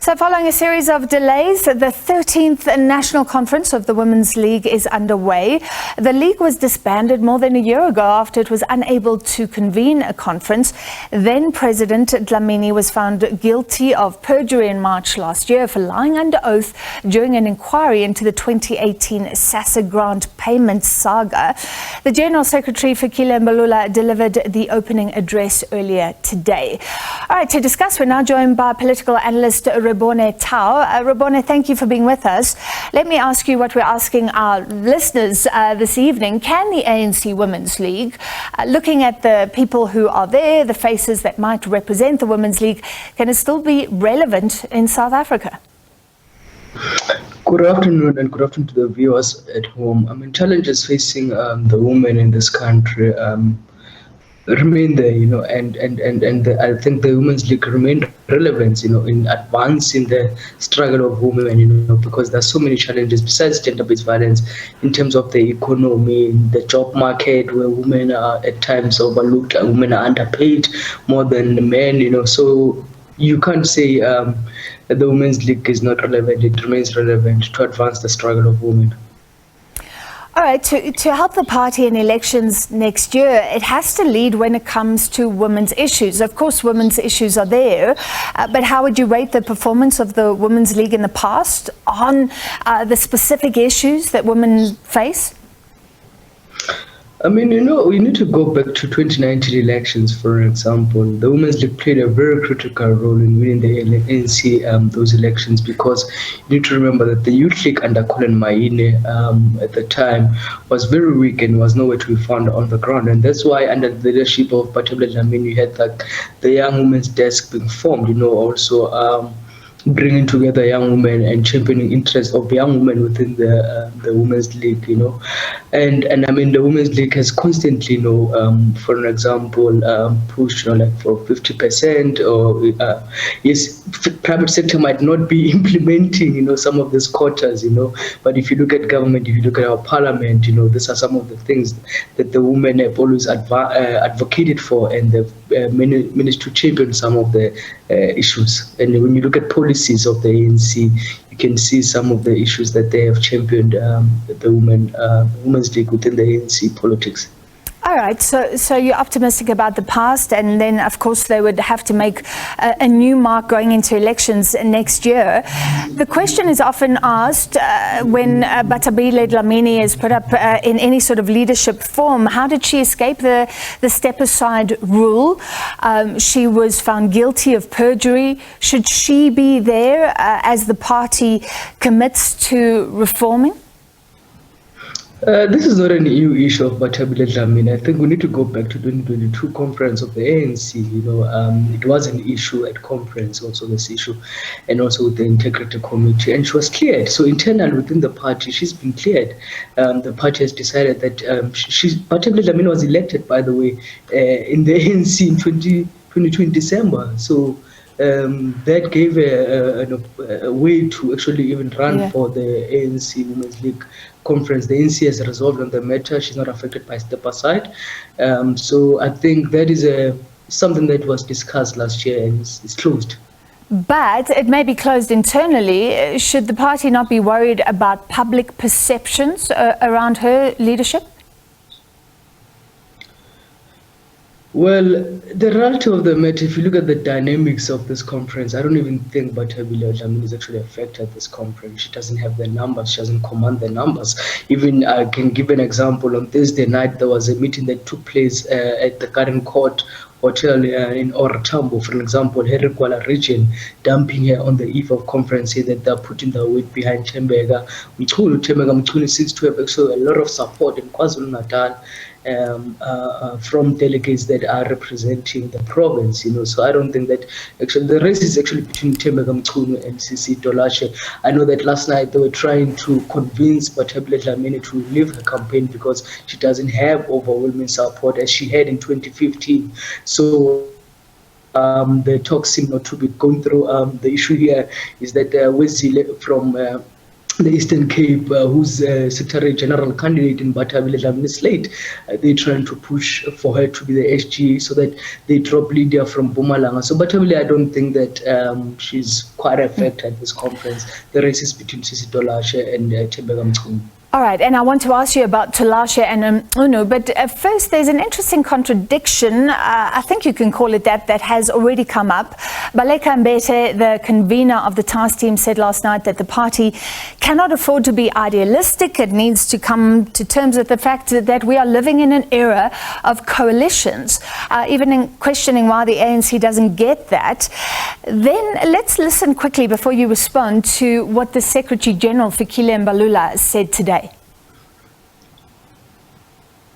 So following a series of delays, the 13th National Conference of the Women's League is underway. The league was disbanded more than a year ago after it was unable to convene a conference. Then President Dlamini was found guilty of perjury in March last year for lying under oath during an inquiry into the 2018 SASSA grant payment saga. The General Secretary Fikile Mbalula delivered the opening address earlier today. All right, to discuss, we're now joined by political analyst Rebone Tau. Rebone, thank you for being with us. Let me ask you what we're asking our listeners this evening. Can the ANC Women's League, looking at the people who are there, the faces that might represent the Women's League, can it still be relevant in South Africa? Good afternoon, and good afternoon to the viewers at home. I mean, challenges facing the women in this country remain there, and I think the Women's League remain relevant, in advancing the struggle of women, because there's so many challenges besides gender-based violence in terms of the economy, the job market, where women are at times overlooked, and women are underpaid more than men, so you can't say that the Women's League is not relevant. It remains relevant to advance the struggle of women. All right, to help the party in elections next year, it has to lead when it comes to women's issues. Of course, women's issues are there, but how would you rate the performance of the Women's League in the past on the specific issues that women face? I mean, we need to go back to 2019 elections, for example. The Women's League played a very critical role in winning the ANC those elections, because you need to remember that the Youth League under Colin Maine at the time was very weak and was nowhere to be found on the ground. And that's why, under the leadership of Bathabile Dlamini, you had the Young Women's Desk being formed, also bringing together young women and championing interests of young women within the Women's League, and I mean, the Women's League has constantly, for an example, pushed, like for 50%, or yes, private sector might not be implementing, some of these quotas, but if you look at government, if you look at our parliament, these are some of the things that the women have always advocated for, and they've managed to champion some of the issues. And when you look at policies of the ANC, you can see some of the issues that they have championed the Women's League within the ANC politics. All right, so you're optimistic about the past, and then, of course, they would have to make a new mark going into elections next year. The question is often asked when Bathabile Dlamini is put up in any sort of leadership form, how did she escape the step-aside rule? She was found guilty of perjury. Should she be there as the party commits to reforming? This is not an EU issue of Bathabile Dlamini. I think we need to go back to 2022 conference of the ANC. It was an issue at conference, also this issue, and also with the integrity committee, and she was cleared. So internally within the party, she's been cleared. The party has decided that Bathabile Dlamini was elected, by the way, in the ANC in 2022 in December. So that gave a way to actually even run for the ANC Women's League conference. The ANC has resolved on the matter. She's not affected by step aside. So I think that is something that was discussed last year, and it's closed. But it may be closed internally. Should the party not be worried about public perceptions around her leadership? Well, the reality of the matter, if you look at the dynamics of this conference, I don't even think Bathabile Dlamini is actually affected at this conference. She doesn't have the numbers. She doesn't command the numbers. Even I can give an example. On Thursday night, there was a meeting that took place at the Garden Court Hotel in Oratambo, for example, Harry Kuala region, dumping her on the eve of conference, say that they're putting their weight behind Chembega. Mchunu seems to have actually a lot of support in KwaZulu-Natal from delegates that are representing the province, So I don't think that actually the race is actually between Tembega Mchunu and CC Dolashe. I know that last night they were trying to convince Bathabile Dlamini to leave her campaign because she doesn't have overwhelming support as she had in 2015. So the talks seem not to be going through. The issue here is that Wezile from the Eastern Cape, who's Secretary General candidate in Bathabile Dlamini's slate. They're trying to push for her to be the SG so that they drop Lydia from Mpumalanga. So Bathabile, I don't think that she's quite a factor at this conference. The race is between Sisi Tolashe and Tembeka Mchunu. All right, and I want to ask you about Tolashe and Unu, but first there's an interesting contradiction, I think you can call it that has already come up. Baleka Mbete, the convener of the task team, said last night that the party cannot afford to be idealistic. It needs to come to terms with the fact that we are living in an era of coalitions, even in questioning why the ANC doesn't get that. Then let's listen quickly before you respond to what the Secretary General Fikile Mbalula said today.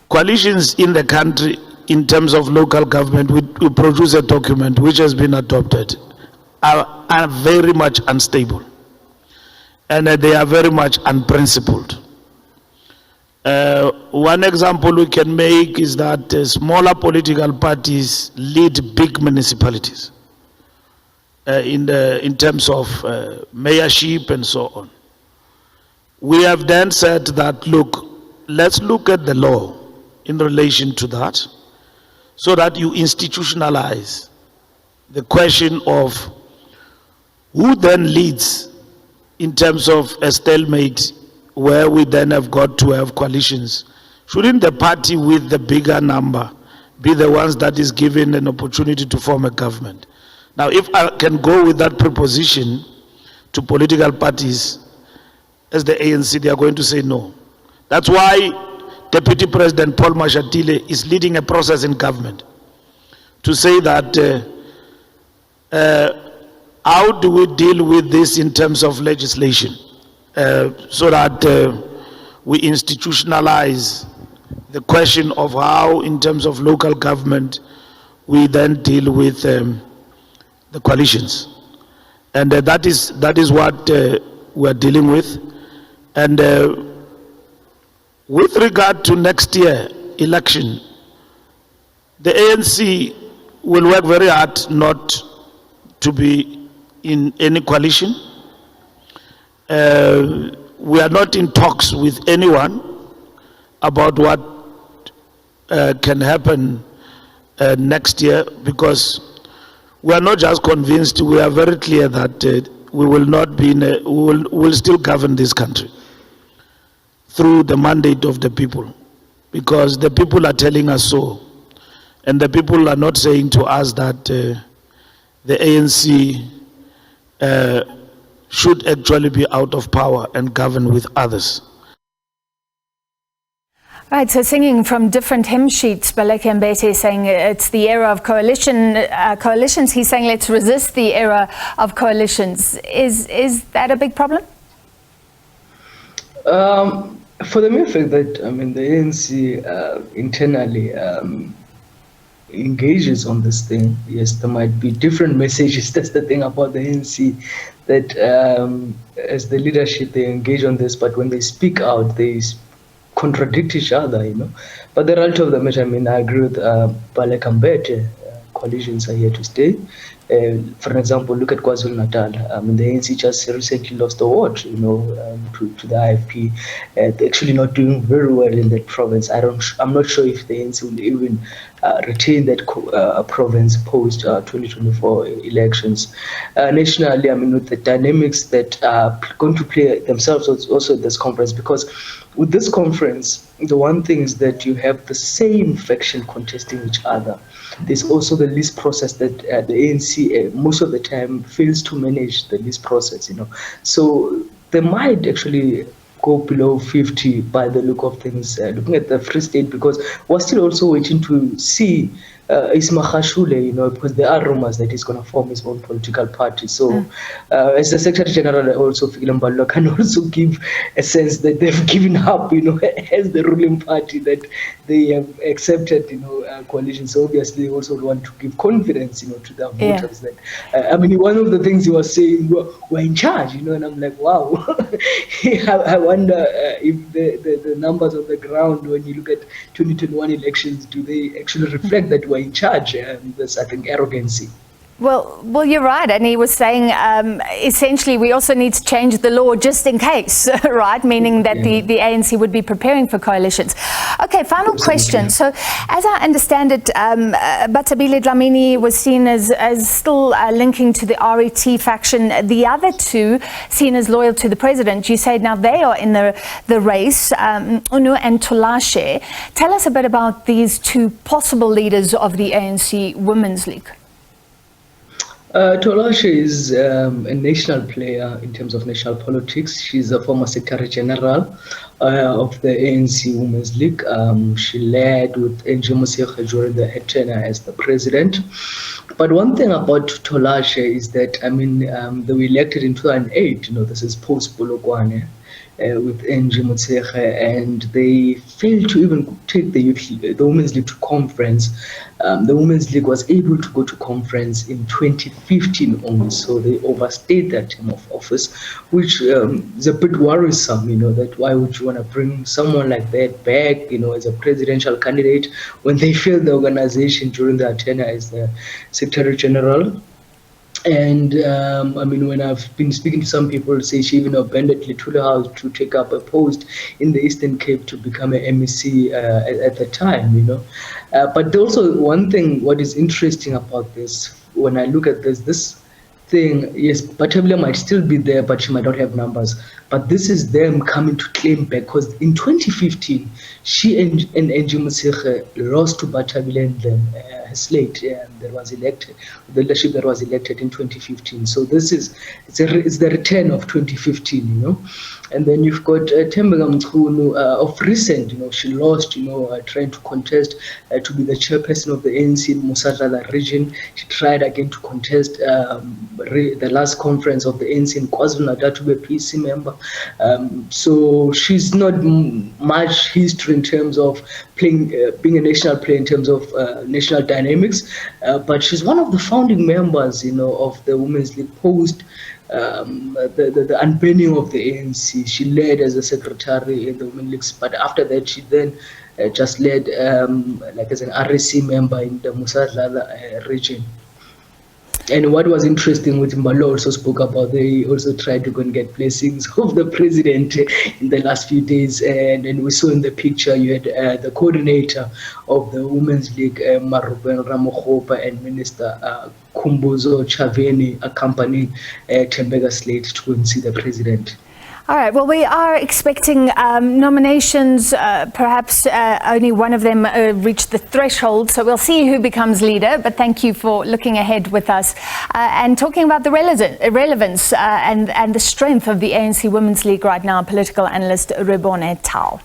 Coalitions in the country in terms of local government, we produce a document which has been adopted, are very much unstable and they are very much unprincipled. One example we can make is that smaller political parties lead big municipalities in terms of mayorship and so on. We have then said that, look, let's look at the law in relation to that, so that you institutionalize the question of who then leads in terms of a stalemate where we then have got to have coalitions. Shouldn't the party with the bigger number be the ones that is given an opportunity to form a government? Now, if I can go with that proposition to political parties, as the ANC, they are going to say no. That's why Deputy President Paul Mashatile is leading a process in government to say that how do we deal with this in terms of legislation so that we institutionalize the question of how, in terms of local government, we then deal with the coalitions. And that is what we are dealing with. And with regard to next year election, the ANC will work very hard not to be in any coalition. We are not in talks with anyone about what can happen next year, because we are not just convinced, we are very clear that we will not be we will still govern this country through the mandate of the people, because the people are telling us so, and the people are not saying to us that the ANC should actually be out of power and govern with others. Right, so singing from different hymn sheets, Baleka Mbete saying it's the era of coalitions. He's saying let's resist the era of coalitions. Is that a big problem? For the mere fact that, the ANC internally engages on this thing, yes, there might be different messages. That's the thing about the ANC, that as the leadership, they engage on this, but when they speak out, they contradict each other, But the result of the matter, I agree with Baleka Mbete, coalitions are here to stay. For example, look at KwaZulu-Natal. The ANC just recently lost the award, to the IFP. They're actually not doing very well in that province. I'm not sure if the ANC will even retain that province post 2024 elections. Nationally, with the dynamics that are going to play themselves also at this conference, because with this conference, the one thing is that you have the same faction contesting each other. There's also the list process that the ANC most of the time fails to manage the list process, So they might actually go below 50 by the look of things, looking at the Free State, because we're still also waiting to see Isma Khashule, because there are rumors that he's going to form his own political party. So as the Secretary General, also Fikile Mbalula can also give a sense that they've given up, as the ruling party, that they have accepted, coalition. So obviously they also want to give confidence, to their voters. That one of the things he was saying, we're in charge, and I'm like, wow. I wonder if the numbers on the ground, when you look at 2021 elections, do they actually reflect that we're in charge? That's, I think, arrogancy. Well, you're right. And he was saying, essentially, we also need to change the law just in case, right? Meaning that the ANC would be preparing for coalitions. Okay, final question. So, as I understand it, Bathabile Dlamini was seen as still linking to the RET faction. The other two seen as loyal to the president. You said now they are in the race, Unu and Tolashe. Tell us a bit about these two possible leaders of the ANC Women's League. Tolashe is a national player in terms of national politics. She's a former Secretary General of the ANC Women's League. She led with NG Moseka during her tenure as the president. But one thing about Tolashe is that, they were elected in 2008. This is post-Polokwane. With NG Motshekga, and they failed to even take the Women's League to conference. The Women's League was able to go to conference in 2015 only, so they overstayed their term of office, which is a bit worrisome, that why would you want to bring someone like that back, as a presidential candidate when they failed the organization during their tenure as the Secretary General. And when I've been speaking to some people, say she even abandoned Little House to take up a post in the Eastern Cape to become an MEC at the time, But also one thing, what is interesting about this, when I look at this thing, yes, Bathabile might still be there, but she might not have numbers. But this is them coming to claim back, because in 2015, she and NG Motshekga lost to Bathabile and them. Slate that was elected, the leadership that was elected in 2015. So this is it's the return of 2015, And then you've got Tembeka Mchunu of recent, she lost, trying to contest to be the chairperson of the ANC in Musatala region. She tried again to contest the last conference of the ANC in KwaZulu-Natal to be a PC member. So she's not much history in terms of playing, being a national player in terms of national dynamics, but she's one of the founding members, of the Women's League post the unbanning of the ANC. She led as a secretary in the Women's League, but after that she then just led as an RSC member in the Musatala region. And what was interesting, with Mbalula also spoke about, they also tried to go and get blessings of the president in the last few days. And then we saw in the picture, you had the coordinator of the Women's League, Maruben Ramokgopa, and Minister Kumbuzo Chaveni accompanying Tembeka Slate to go and see the president. All right, well, we are expecting nominations, perhaps only one of them reach the threshold, so we'll see who becomes leader, but thank you for looking ahead with us and talking about the relevance and the strength of the ANC Women's League right now, political analyst Rebone Tau.